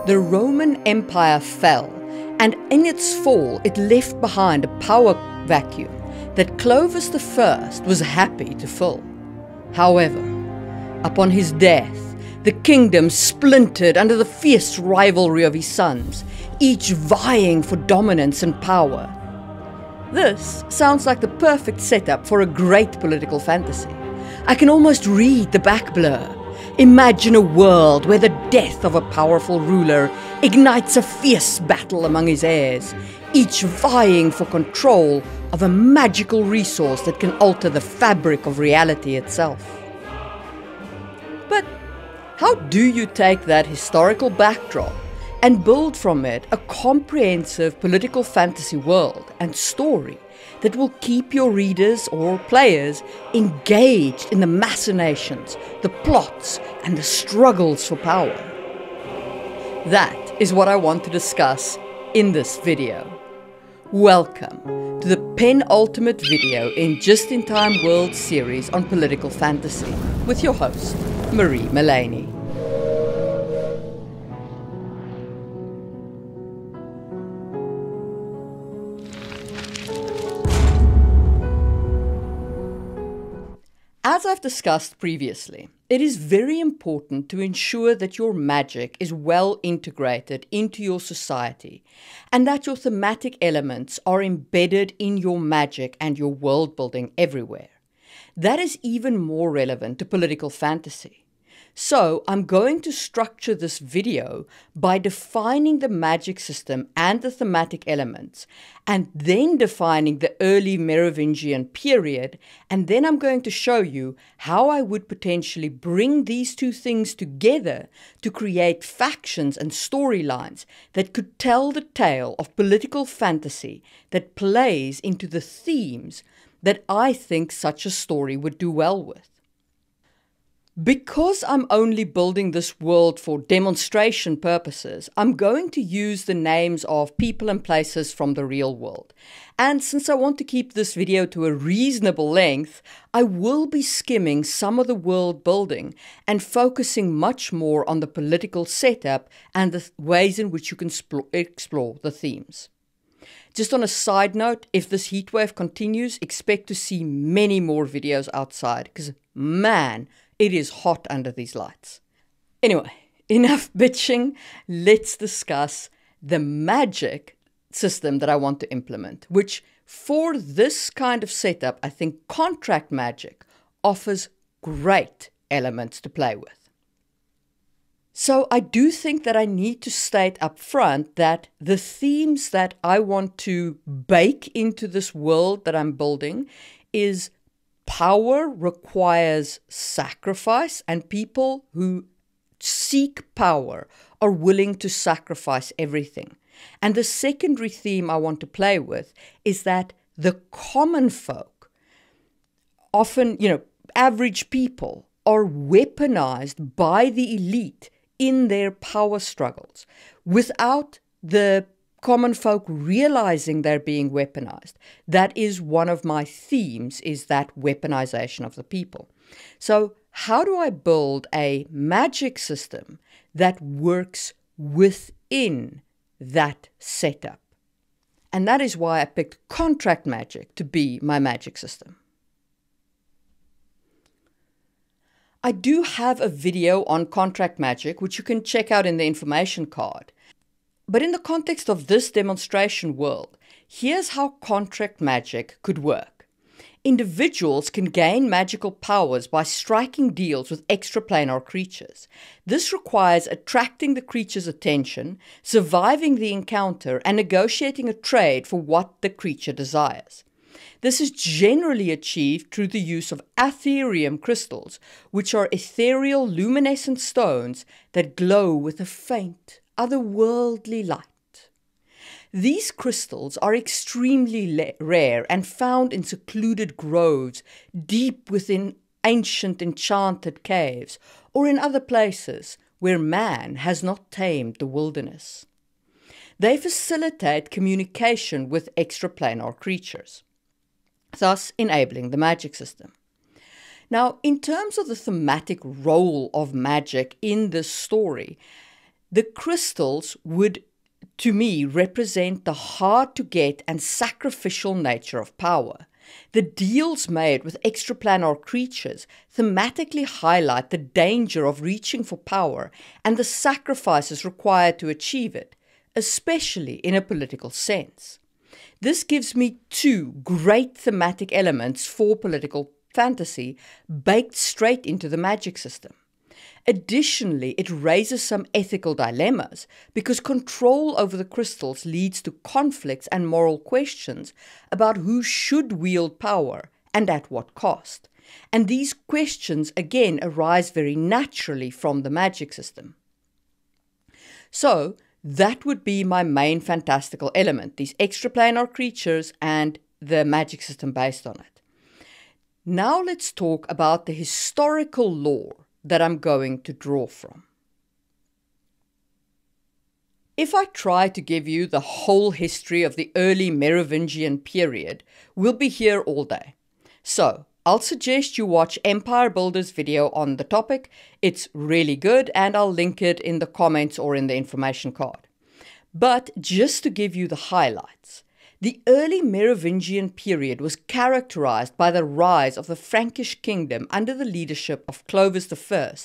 The Roman Empire fell, and in its fall it left behind a power vacuum that Clovis I was happy to fill. However, upon his death, the kingdom splintered under the fierce rivalry of his sons, each vying for dominance and power. This sounds like the perfect setup for a great political fantasy. I can almost read the back blur. Imagine a world where the death of a powerful ruler ignites a fierce battle among his heirs, each vying for control of a magical resource that can alter the fabric of reality itself. But how do you take that historical backdrop and build from it a comprehensive political fantasy world and story that will keep your readers or players engaged in the machinations, the plots, and the struggles for power? That is what I want to discuss in this video. Welcome to the penultimate video in Just in Time World series on political fantasy with your host, Marie Mullaney. As I've discussed previously, it is very important to ensure that your magic is well integrated into your society and that your thematic elements are embedded in your magic and your world building everywhere. That is even more relevant to political fantasy. So I'm going to structure this video by defining the magic system and the thematic elements, and then defining the early Merovingian period, and then I'm going to show you how I would potentially bring these two things together to create factions and storylines that could tell the tale of political fantasy that plays into the themes that I think such a story would do well with. Because I'm only building this world for demonstration purposes, I'm going to use the names of people and places from the real world. And since I want to keep this video to a reasonable length, I will be skimming some of the world building and focusing much more on the political setup and the ways in which you can explore the themes. Just on a side note, if this heatwave continues, expect to see many more videos outside, because man, it is hot under these lights. Anyway, enough bitching. Let's discuss the magic system that I want to implement, which for this kind of setup, I think contract magic offers great elements to play with. So I do think that I need to state up front that the themes that I want to bake into this world that I'm building is power requires sacrifice, and people who seek power are willing to sacrifice everything. And the secondary theme I want to play with is that the common folk, often, average people, are weaponized by the elite in their power struggles without the common folk realizing they're being weaponized. That is one of my themes, is that weaponization of the people. So how do I build a magic system that works within that setup? And that is why I picked contract magic to be my magic system. I do have a video on contract magic, which you can check out in the information card. But in the context of this demonstration world, here's how contract magic could work. Individuals can gain magical powers by striking deals with extraplanar creatures. This requires attracting the creature's attention, surviving the encounter, and negotiating a trade for what the creature desires. This is generally achieved through the use of aetherium crystals, which are ethereal luminescent stones that glow with a faint, otherworldly light. These crystals are extremely rare and found in secluded groves, deep within ancient enchanted caves, or in other places where man has not tamed the wilderness. They facilitate communication with extraplanar creatures, thus enabling the magic system. Now, in terms of the thematic role of magic in this story, The crystals would, to me, represent the hard-to-get and sacrificial nature of power. The deals made with extraplanar creatures thematically highlight the danger of reaching for power and the sacrifices required to achieve it, especially in a political sense. This gives me two great thematic elements for political fantasy baked straight into the magic system. Additionally, it raises some ethical dilemmas because control over the crystals leads to conflicts and moral questions about who should wield power and at what cost. And these questions again arise very naturally from the magic system. So, that would be my main fantastical element, these extraplanar creatures and the magic system based on it. Now let's talk about the historical lore that I'm going to draw from. If I try to give you the whole history of the early Merovingian period, we'll be here all day. So, I'll suggest you watch Empire Builder's video on the topic. It's really good, and I'll link it in the comments or in the information card. But just to give you the highlights, the early Merovingian period was characterized by the rise of the Frankish kingdom under the leadership of Clovis I,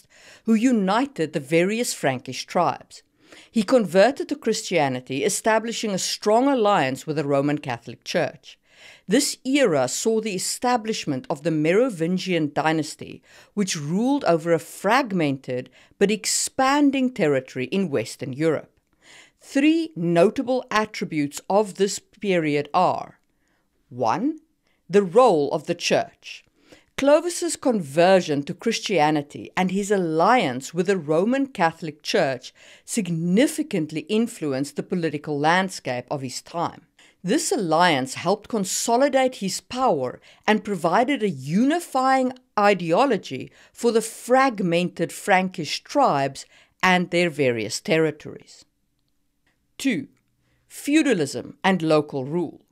who united the various Frankish tribes. He converted to Christianity, establishing a strong alliance with the Roman Catholic Church. This era saw the establishment of the Merovingian dynasty, which ruled over a fragmented but expanding territory in Western Europe. Three notable attributes of this period are: 1. The role of the Church. Clovis's conversion to Christianity and his alliance with the Roman Catholic Church significantly influenced the political landscape of his time. This alliance helped consolidate his power and provided a unifying ideology for the fragmented Frankish tribes and their various territories. 2. Feudalism and local rule.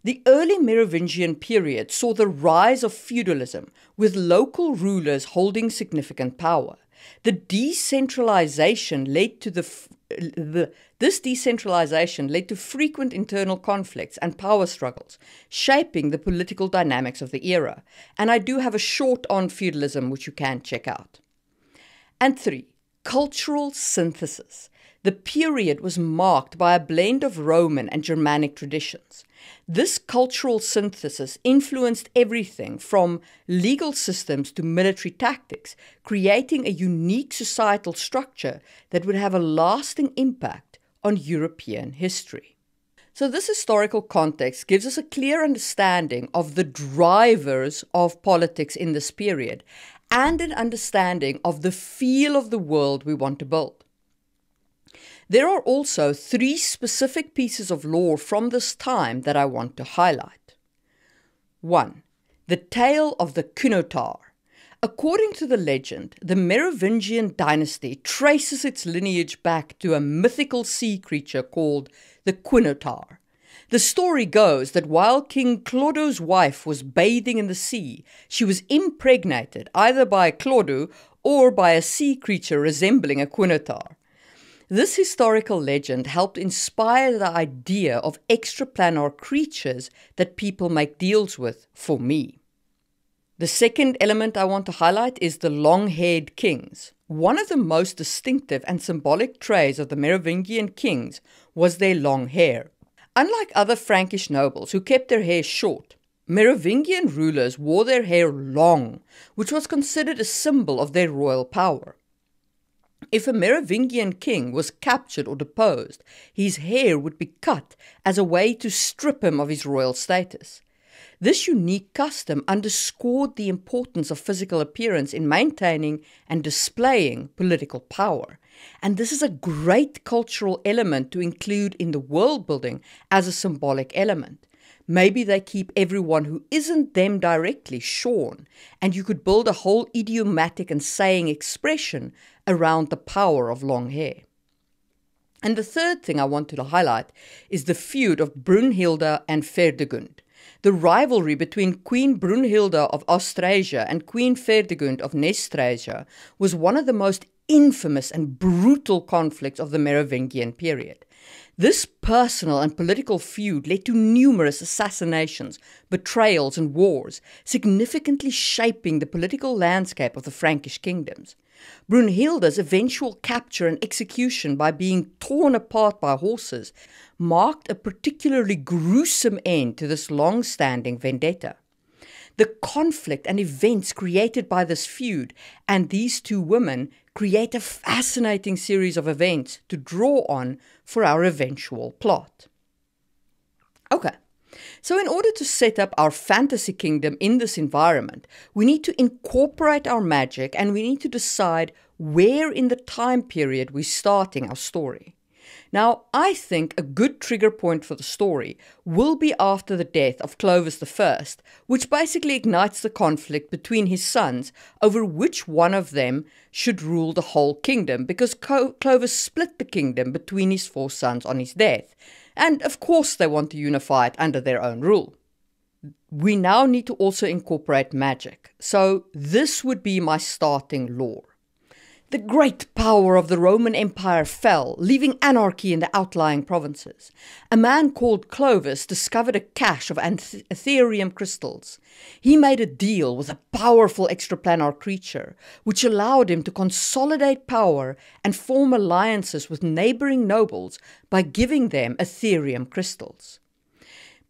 The early Merovingian period saw the rise of feudalism, with local rulers holding significant power. This decentralization led to frequent internal conflicts and power struggles, shaping the political dynamics of the era. And I do have a short on feudalism which you can check out. And 3. Cultural synthesis. The period was marked by a blend of Roman and Germanic traditions. This cultural synthesis influenced everything from legal systems to military tactics, creating a unique societal structure that would have a lasting impact on European history. So this historical context gives us a clear understanding of the drivers of politics in this period and an understanding of the feel of the world we want to build. There are also 3 specific pieces of lore from this time that I want to highlight. 1. The tale of the Cunotard. According to the legend, the Merovingian dynasty traces its lineage back to a mythical sea creature called the Cunotard. The story goes that while King Clodo's wife was bathing in the sea, she was impregnated either by Clodo or by a sea creature resembling a Cunotard. This historical legend helped inspire the idea of extraplanar creatures that people make deals with for me. The second element I want to highlight is the long-haired kings. One of the most distinctive and symbolic traits of the Merovingian kings was their long hair. Unlike other Frankish nobles who kept their hair short, Merovingian rulers wore their hair long, which was considered a symbol of their royal power. If a Merovingian king was captured or deposed, his hair would be cut as a way to strip him of his royal status. This unique custom underscored the importance of physical appearance in maintaining and displaying political power. And this is a great cultural element to include in the world building as a symbolic element. Maybe they keep everyone who isn't them directly shorn, and you could build a whole idiomatic and saying expression around the power of long hair. And the third thing I want to highlight is the feud of Brunhilde and Ferdegund. The rivalry between Queen Brunhilde of Austrasia and Queen Ferdegund of Nestrasia was one of the most infamous and brutal conflicts of the Merovingian period. This personal and political feud led to numerous assassinations, betrayals, and wars, significantly shaping the political landscape of the Frankish kingdoms. Brunhilde's eventual capture and execution by being torn apart by horses marked a particularly gruesome end to this long-standing vendetta. The conflict and events created by this feud and these two women create a fascinating series of events to draw on for our eventual plot. Okay, so in order to set up our fantasy kingdom in this environment, we need to incorporate our magic and we need to decide where in the time period we're starting our story. Now, I think a good trigger point for the story will be after the death of Clovis I, which basically ignites the conflict between his sons over which one of them should rule the whole kingdom, because Clovis split the kingdom between his 4 sons on his death, and of course they want to unify it under their own rule. We now need to also incorporate magic, so this would be my starting lore. The great power of the Roman Empire fell, leaving anarchy in the outlying provinces. A man called Clovis discovered a cache of Ethereum crystals. He made a deal with a powerful extraplanar creature, which allowed him to consolidate power and form alliances with neighboring nobles by giving them Ethereum crystals.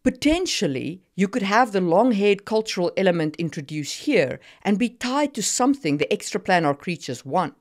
Potentially, you could have the long-haired cultural element introduced here and be tied to something the extraplanar creatures want.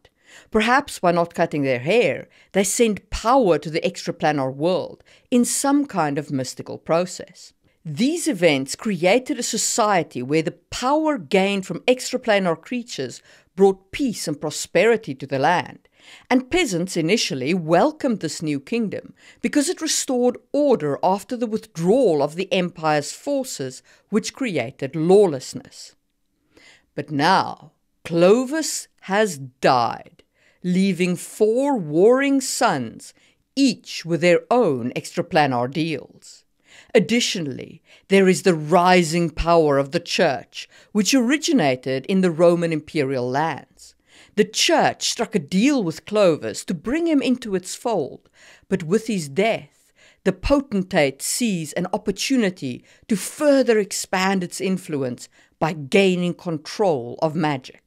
Perhaps by not cutting their hair, they send power to the extraplanar world in some kind of mystical process. These events created a society where the power gained from extraplanar creatures brought peace and prosperity to the land. And peasants initially welcomed this new kingdom because it restored order after the withdrawal of the empire's forces, which created lawlessness. But now, Clovis has died, leaving 4 warring sons, each with their own extraplanar deals. Additionally, there is the rising power of the Church, which originated in the Roman imperial lands. The Church struck a deal with Clovis to bring him into its fold, but with his death, the potentate sees an opportunity to further expand its influence by gaining control of magic.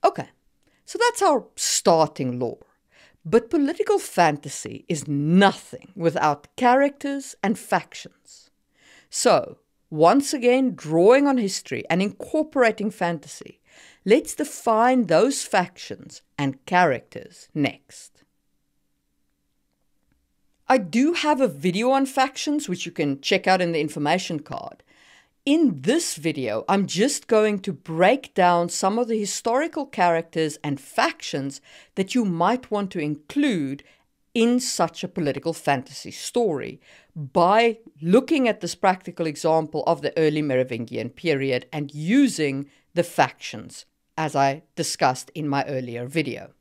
Okay. So that's our starting lore. But political fantasy is nothing without characters and factions. So, once again, drawing on history and incorporating fantasy, let's define those factions and characters next. I do have a video on factions, which you can check out in the information card. In this video, I'm just going to break down some of the historical characters and factions that you might want to include in such a political fantasy story by looking at this practical example of the early Merovingian period and using the factions as I discussed in my earlier video.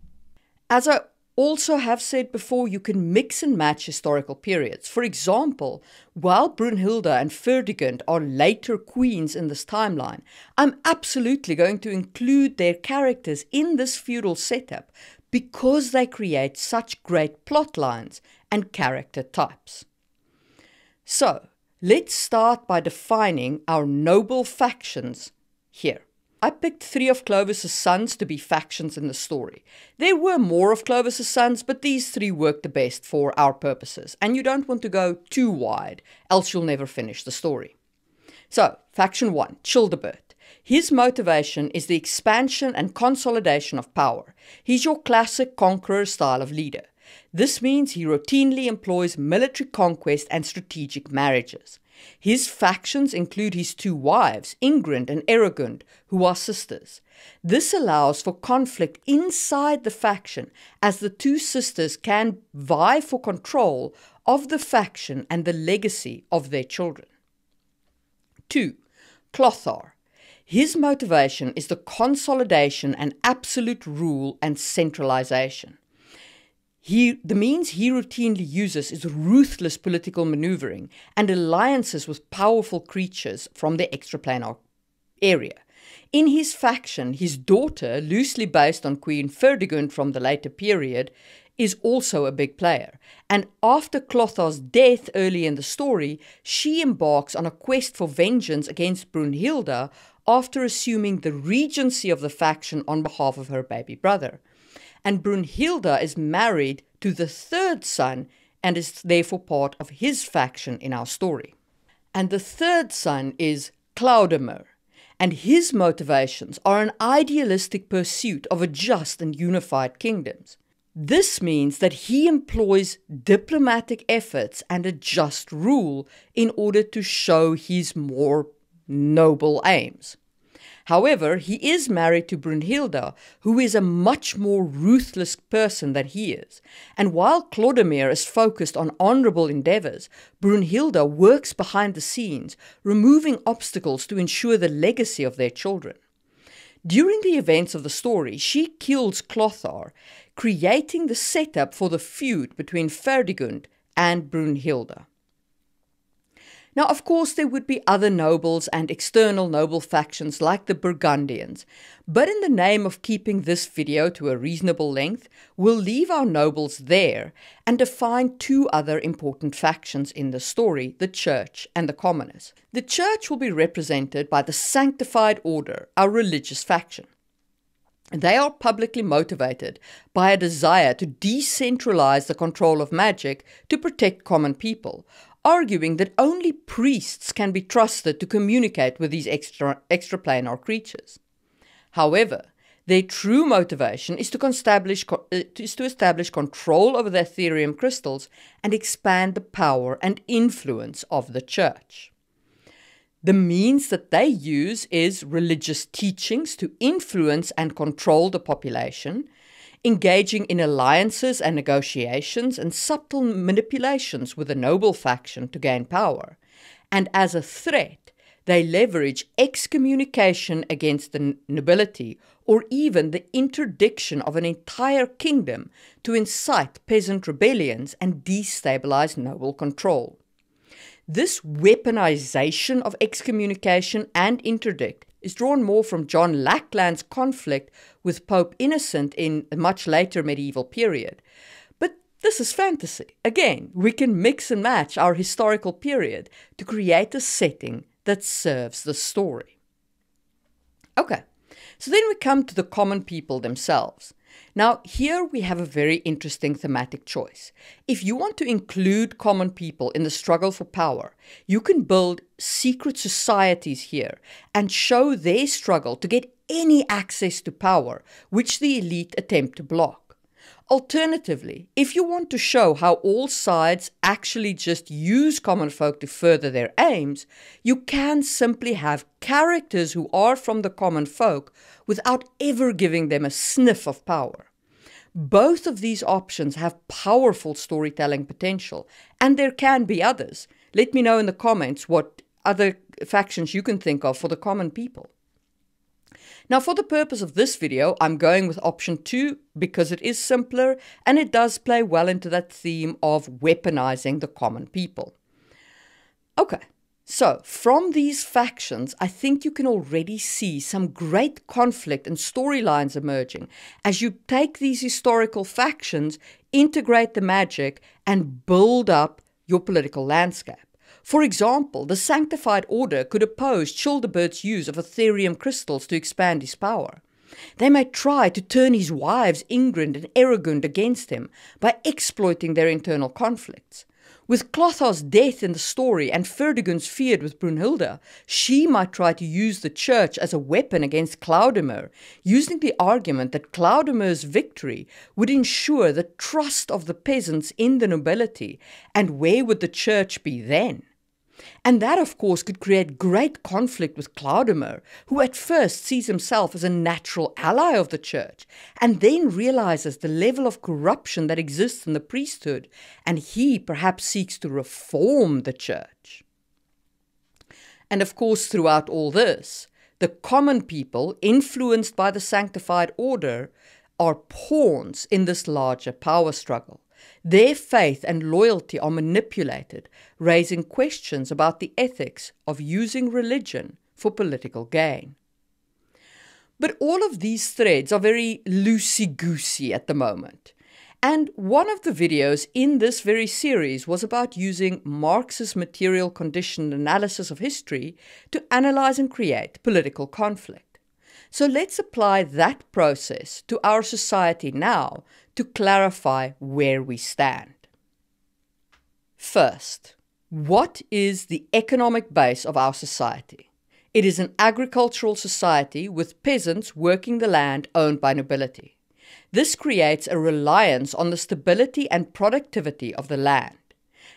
As I also have said before, you can mix and match historical periods. For example, while Brunhilde and Ferdinand are later queens in this timeline, I'm absolutely going to include their characters in this feudal setup because they create such great plot lines and character types. So, let's start by defining our noble factions here. I picked 3 of Clovis' sons to be factions in the story. There were more of Clovis' sons, but these 3 worked the best for our purposes, and you don't want to go too wide, else you'll never finish the story. So, faction 1, Childebert. His motivation is the expansion and consolidation of power. He's your classic conqueror style of leader. This means he routinely employs military conquest and strategic marriages. His factions include his 2 wives, Ingrid and Erigund, who are sisters. This allows for conflict inside the faction, as the 2 sisters can vie for control of the faction and the legacy of their children. 2. Clothar. His motivation is the consolidation and absolute rule and centralization. The means he routinely uses is ruthless political maneuvering and alliances with powerful creatures from the extraplanar area. In his faction, his daughter, loosely based on Queen Ferdinand from the later period, is also a big player. And after Clothar's death early in the story, she embarks on a quest for vengeance against Brunhilde after assuming the regency of the faction on behalf of her baby brother. And Brunhilde is married to the third son and is therefore part of his faction in our story. And the third son is Cloudemir, and his motivations are an idealistic pursuit of a just and unified kingdom. This means that he employs diplomatic efforts and a just rule in order to show his more noble aims. However, he is married to Brunhilde, who is a much more ruthless person than he is. And while Clodomir is focused on honorable endeavors, Brunhilde works behind the scenes, removing obstacles to ensure the legacy of their children. During the events of the story, she kills Clothar, creating the setup for the feud between Ferdinand and Brunhilde. Now, of course, there would be other nobles and external noble factions like the Burgundians, but in the name of keeping this video to a reasonable length, we'll leave our nobles there and define two other important factions in the story, the Church and the Commoners. The Church will be represented by the Sanctified Order, our religious faction. They are publicly motivated by a desire to decentralize the control of magic to protect common people, arguing that only priests can be trusted to communicate with these extraplanar creatures. However, their true motivation is to establish control over the Ethereum crystals and expand the power and influence of the Church. The means that they use is religious teachings to influence and control the population, engaging in alliances and negotiations and subtle manipulations with the noble faction to gain power. And as a threat, they leverage excommunication against the nobility or even the interdiction of an entire kingdom to incite peasant rebellions and destabilize noble control. This weaponization of excommunication and interdict is drawn more from John Lackland's conflict with Pope Innocent in a much later medieval period. But this is fantasy. Again, we can mix and match our historical period to create a setting that serves the story. Okay, so then we come to the common people themselves. Now, here we have a very interesting thematic choice. If you want to include common people in the struggle for power, you can build secret societies here and show their struggle to get any access to power, which the elite attempt to block. Alternatively, if you want to show how all sides actually just use common folk to further their aims, you can simply have characters who are from the common folk without ever giving them a sniff of power. Both of these options have powerful storytelling potential, and there can be others. Let me know in the comments what other factions you can think of for the common people. Now, for the purpose of this video, I'm going with option 2 because it is simpler and it does play well into that theme of weaponizing the common people. Okay, so from these factions, I think you can already see some great conflict and storylines emerging as you take these historical factions, integrate the magic, and build up your political landscape. For example, the Sanctified Order could oppose Childebert's use of Ethereum crystals to expand his power. They may try to turn his wives Ingrid and Erigund against him by exploiting their internal conflicts. With Clothar's death in the story and Ferdinand's feud with Brunhilde, she might try to use the Church as a weapon against Cloudemir, using the argument that Cloudemir's victory would ensure the trust of the peasants in the nobility, and where would the Church be then? And that, of course, could create great conflict with Cloudemir, who at first sees himself as a natural ally of the Church, and then realizes the level of corruption that exists in the priesthood, and he perhaps seeks to reform the Church. And of course, throughout all this, the common people, influenced by the Sanctified Order, are pawns in this larger power struggle. Their faith and loyalty are manipulated, raising questions about the ethics of using religion for political gain. But all of these threads are very loosey-goosey at the moment. And one of the videos in this very series was about using Marx's material condition analysis of history to analyze and create political conflict. So let's apply that process to our society now to clarify where we stand. First, what is the economic base of our society? It is an agricultural society with peasants working the land owned by nobility. This creates a reliance on the stability and productivity of the land.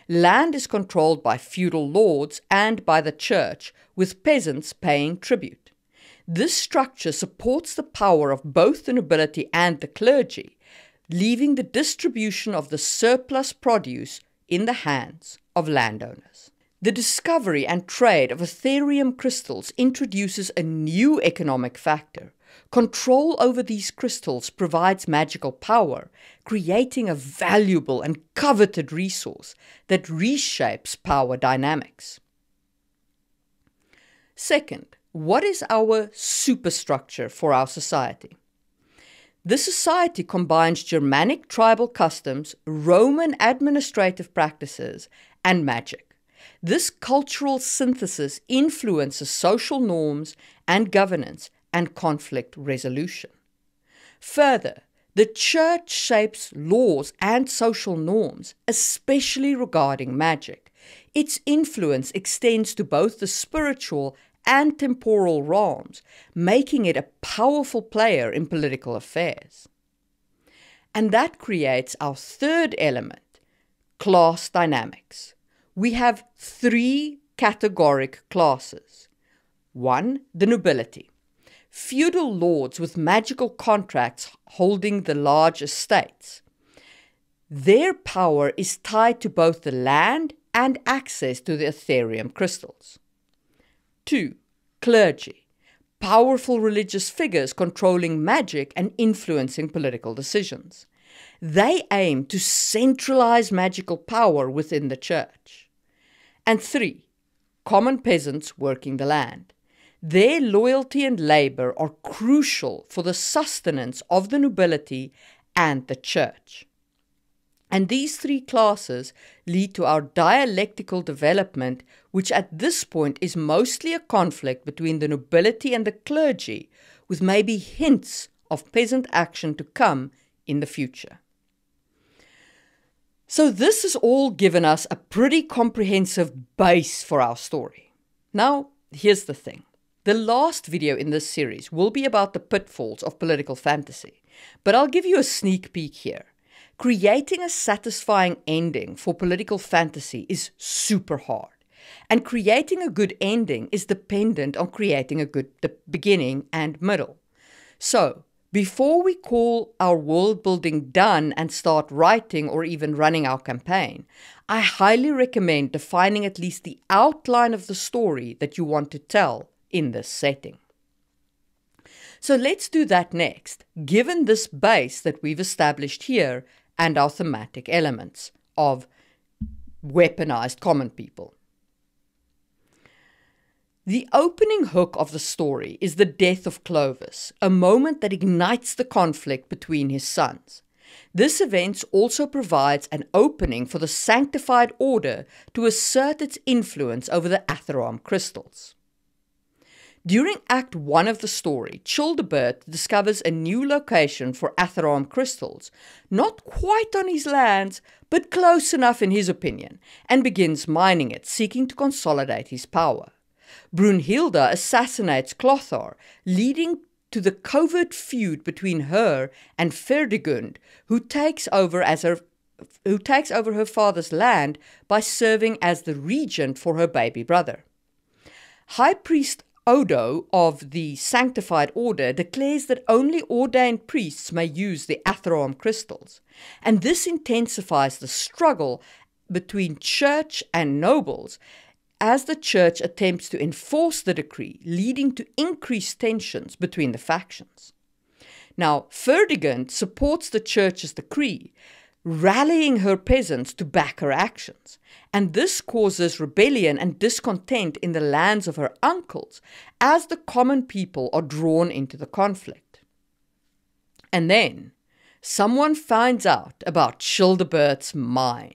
Land is controlled by feudal lords and by the church, with peasants paying tribute. This structure supports the power of both the nobility and the clergy, leaving the distribution of the surplus produce in the hands of landowners. The discovery and trade of Ethereum crystals introduces a new economic factor. Control over these crystals provides magical power, creating a valuable and coveted resource that reshapes power dynamics. Second, what is our superstructure for our society? The society combines Germanic tribal customs, Roman administrative practices, and magic. This cultural synthesis influences social norms and governance and conflict resolution. Further, the church shapes laws and social norms, especially regarding magic. Its influence extends to both the spiritual and temporal realms, making it a powerful player in political affairs. And that creates our third element, class dynamics. We have three categoric classes. 1. The nobility. Feudal lords with magical contracts holding the large estates. Their power is tied to both the land and access to the Ethereum crystals. 2. Clergy. Powerful religious figures controlling magic and influencing political decisions. They aim to centralize magical power within the church. And 3. Common peasants working the land. Their loyalty and labor are crucial for the sustenance of the nobility and the church. And these three classes lead to our dialectical development, which at this point is mostly a conflict between the nobility and the clergy, with maybe hints of peasant action to come in the future. So this has all given us a pretty comprehensive base for our story. Now, here's the thing. The last video in this series will be about the pitfalls of political fantasy, but I'll give you a sneak peek here. Creating a satisfying ending for political fantasy is super hard, and creating a good ending is dependent on creating a good beginning and middle. So, before we call our world building done and start writing or even running our campaign, I highly recommend defining at least the outline of the story that you want to tell in this setting. So let's do that next, given this base that we've established here and our thematic elements of weaponized common people. The opening hook of the story is the death of Clovis, a moment that ignites the conflict between his sons. This event also provides an opening for the sanctified order to assert its influence over the Atherom crystals. During Act 1 of the story, Childebert discovers a new location for Atherom crystals, not quite on his lands, but close enough in his opinion, and begins mining it, seeking to consolidate his power. Brunhilde assassinates Clothar, leading to the covert feud between her and Ferdinand, who takes over her father's land by serving as the regent for her baby brother. High Priest Odo of the Sanctified Order declares that only ordained priests may use the Atherom crystals, and this intensifies the struggle between church and nobles as the church attempts to enforce the decree, leading to increased tensions between the factions. Now, Ferdinand supports the church's decree, rallying her peasants to back her actions. And this causes rebellion and discontent in the lands of her uncles as the common people are drawn into the conflict. And then someone finds out about Childebert's mine.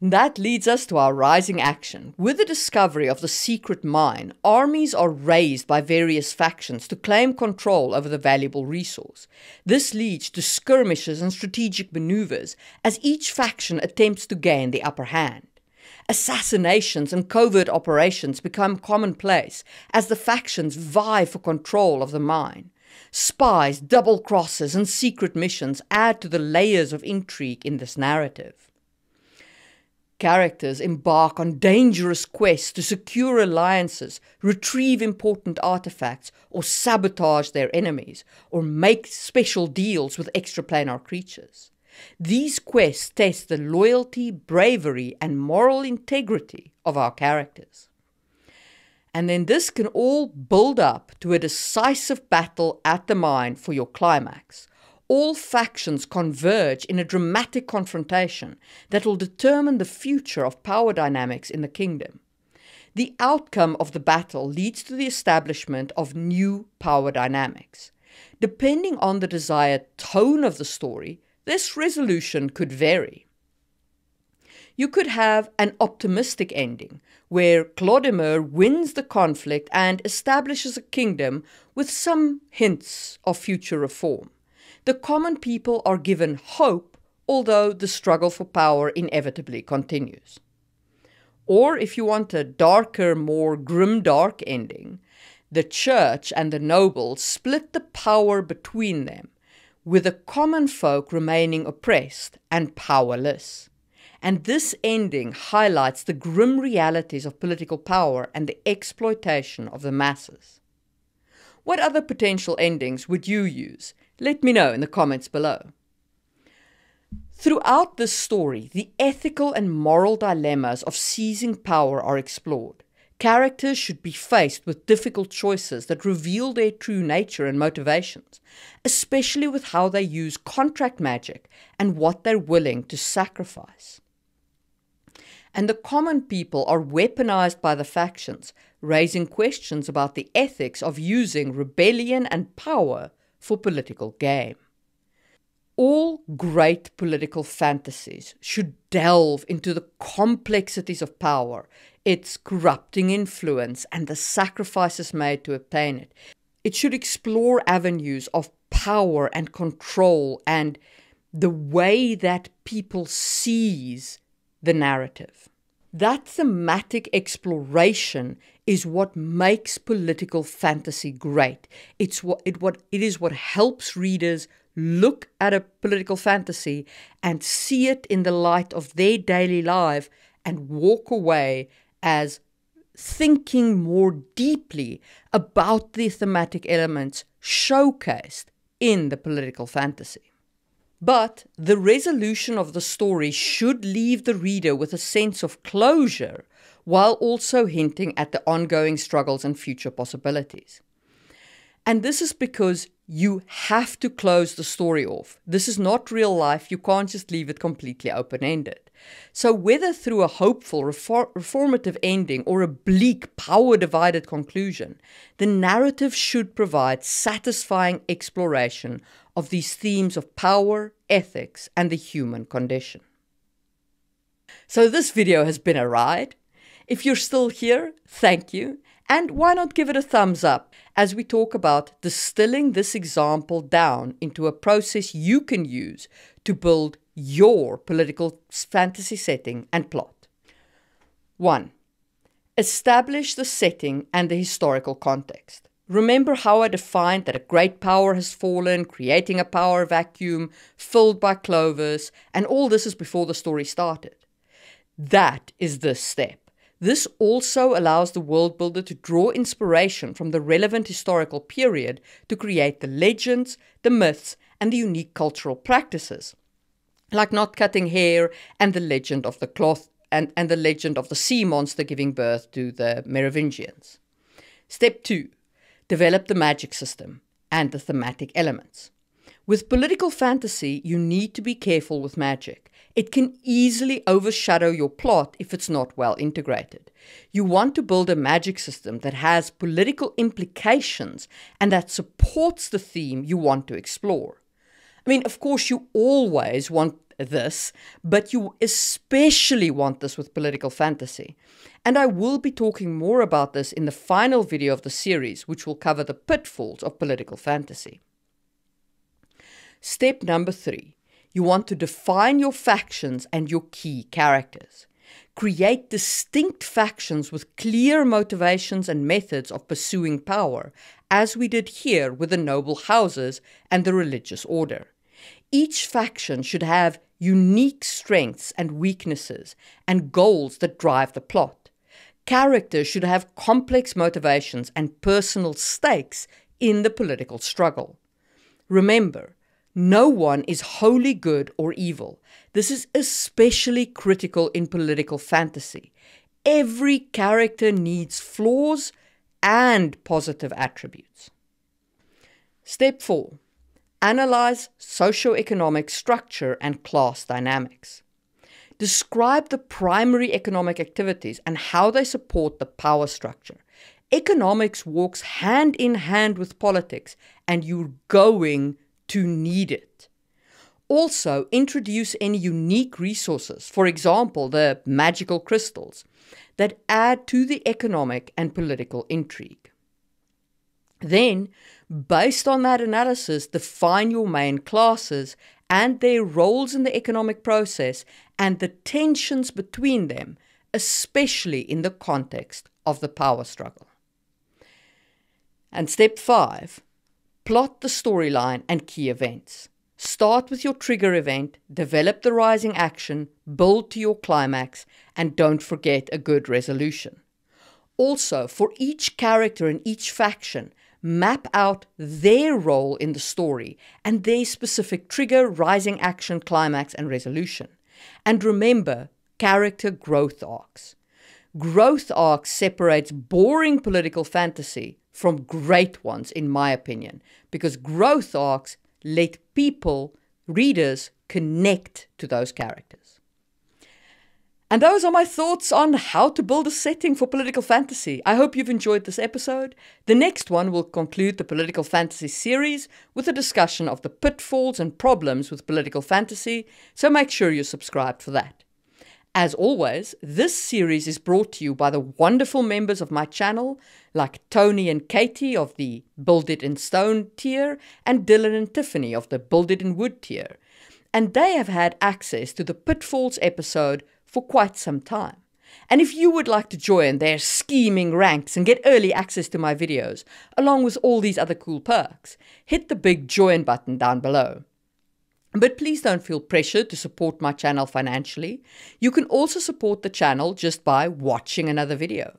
That leads us to our rising action. With the discovery of the secret mine, armies are raised by various factions to claim control over the valuable resource. This leads to skirmishes and strategic maneuvers as each faction attempts to gain the upper hand. Assassinations and covert operations become commonplace as the factions vie for control of the mine. Spies, double crosses, and secret missions add to the layers of intrigue in this narrative. Characters embark on dangerous quests to secure alliances, retrieve important artifacts, or sabotage their enemies, or make special deals with extraplanar creatures. These quests test the loyalty, bravery, and moral integrity of our characters. And then this can all build up to a decisive battle at the mine for your climax. All factions converge in a dramatic confrontation that will determine the future of power dynamics in the kingdom. The outcome of the battle leads to the establishment of new power dynamics. Depending on the desired tone of the story, this resolution could vary. You could have an optimistic ending, where Clodimir wins the conflict and establishes a kingdom with some hints of future reform. The common people are given hope, although the struggle for power inevitably continues. Or if you want a darker, more grimdark ending, the church and the nobles split the power between them, with the common folk remaining oppressed and powerless. And this ending highlights the grim realities of political power and the exploitation of the masses. What other potential endings would you use? Let me know in the comments below. Throughout this story, the ethical and moral dilemmas of seizing power are explored. Characters should be faced with difficult choices that reveal their true nature and motivations, especially with how they use contract magic and what they're willing to sacrifice. And the common people are weaponized by the factions, raising questions about the ethics of using rebellion and power for political gain. All great political fantasies should delve into the complexities of power, its corrupting influence, and the sacrifices made to obtain it. It should explore avenues of power and control and the way that people seize the narrative. That thematic exploration is what makes political fantasy great. It is what helps readers look at a political fantasy and see it in the light of their daily life and walk away as thinking more deeply about the thematic elements showcased in the political fantasy. But the resolution of the story should leave the reader with a sense of closure, while also hinting at the ongoing struggles and future possibilities. And this is because you have to close the story off. This is not real life. You can't just leave it completely open-ended. So whether through a hopeful, reformative ending or a bleak, power-divided conclusion, the narrative should provide satisfying exploration of these themes of power, ethics, and the human condition. So this video has been a ride. If you're still here, thank you. And why not give it a thumbs up as we talk about distilling this example down into a process you can use to build your political fantasy setting and plot. 1. Establish the setting and the historical context. Remember how I defined that a great power has fallen, creating a power vacuum filled by Clovis, and all this is before the story started. That is this step. This also allows the world builder to draw inspiration from the relevant historical period to create the legends, the myths, and the unique cultural practices, like not cutting hair and the legend of the cloth and the legend of the sea monster giving birth to the Merovingians. Step 2. Develop the magic system and the thematic elements. With political fantasy, you need to be careful with magic. It can easily overshadow your plot if it's not well integrated. You want to build a magic system that has political implications and that supports the theme you want to explore. I mean, of course, you always want this, but you especially want this with political fantasy. And I will be talking more about this in the final video of the series, which will cover the pitfalls of political fantasy. Step number 3. You want to define your factions and your key characters. Create distinct factions with clear motivations and methods of pursuing power, as we did here with the noble houses and the religious order. Each faction should have unique strengths and weaknesses and goals that drive the plot. Characters should have complex motivations and personal stakes in the political struggle. Remember, no one is wholly good or evil. This is especially critical in political fantasy. Every character needs flaws and positive attributes. Step 4. Analyze socioeconomic structure and class dynamics. Describe the primary economic activities and how they support the power structure. Economics walks hand in hand with politics, and you're going to need it. Also, introduce any unique resources, for example, the magical crystals, that add to the economic and political intrigue. Then, based on that analysis, define your main classes and their roles in the economic process and the tensions between them, especially in the context of the power struggle. And step 5. Plot the storyline and key events. Start with your trigger event, develop the rising action, build to your climax, and don't forget a good resolution. Also, for each character and each faction, map out their role in the story and their specific trigger, rising action, climax, and resolution. And remember, character growth arcs. Growth arcs separates boring political fantasy from great ones, in my opinion, because growth arcs let people, readers, connect to those characters. And those are my thoughts on how to build a setting for political fantasy. I hope you've enjoyed this episode. The next one will conclude the political fantasy series with a discussion of the pitfalls and problems with political fantasy, so make sure you're subscribed for that. As always, this series is brought to you by the wonderful members of my channel, like Tony and Katie of the Build It in Stone tier, and Dylan and Tiffany of the Build It in Wood tier. And they have had access to the Pitfalls episode for quite some time. And if you would like to join their scheming ranks and get early access to my videos, along with all these other cool perks, hit the big join button down below. But please don't feel pressured to support my channel financially. You can also support the channel just by watching another video.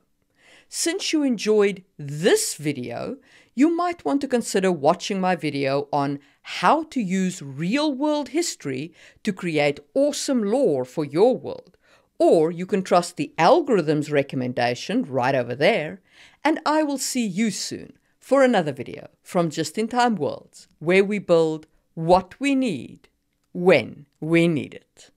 Since you enjoyed this video, you might want to consider watching my video on how to use real-world history to create awesome lore for your world. Or you can trust the algorithm's recommendation right over there, and I will see you soon for another video from Just in Time Worlds, where we build what we need, when we need it.